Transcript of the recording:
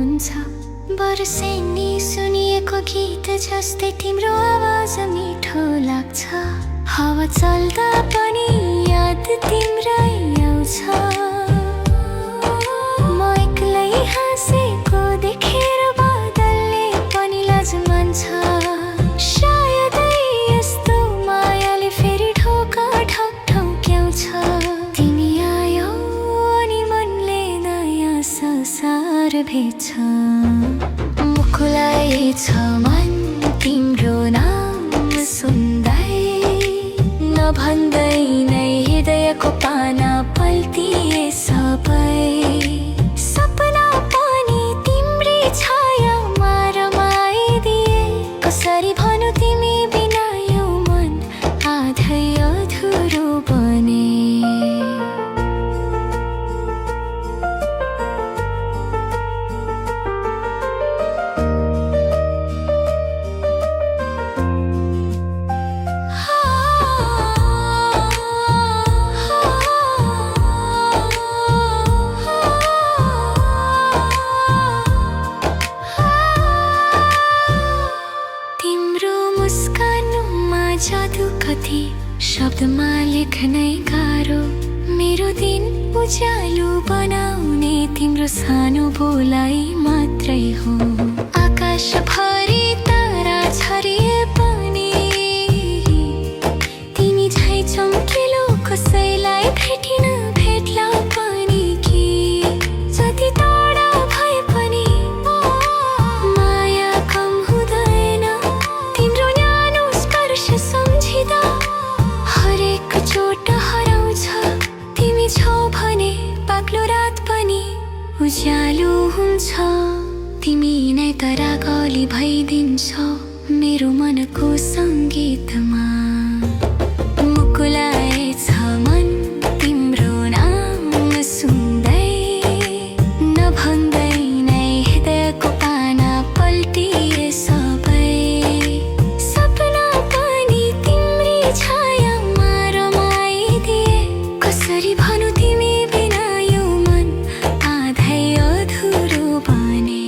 हुन्छ। बर्सेनी सुनिएको गीत जस्तै तिम्रो आवाज मिठो लाग्छ। हावा चल्दा पनि याद तिम्रै आउँछ। म एक्लै हाँसेको देखेर बादलले पनि लाज मान्छ। सायदै यस्तो मायाले फेरि ढोका ठक्ठक्याउँछ। तिमी आयौ अनि मनले नयाँ संसार भेट्छ। मुकुलाएछ मन तिम्रो नाम सुन्दै, नभन्दै नै हृदयको पाना पल्टिए सबै। सपना पनि तिम्रै छायामा रमाइदिए। कसरी भनौ तिमी बिना यो मन आधै अधुरो बने। जादु कति शब्दमा लेख्नै गाह्रो। मेरो दिन उज्यालो बनाउने तिम्रो सानो बोलाइमा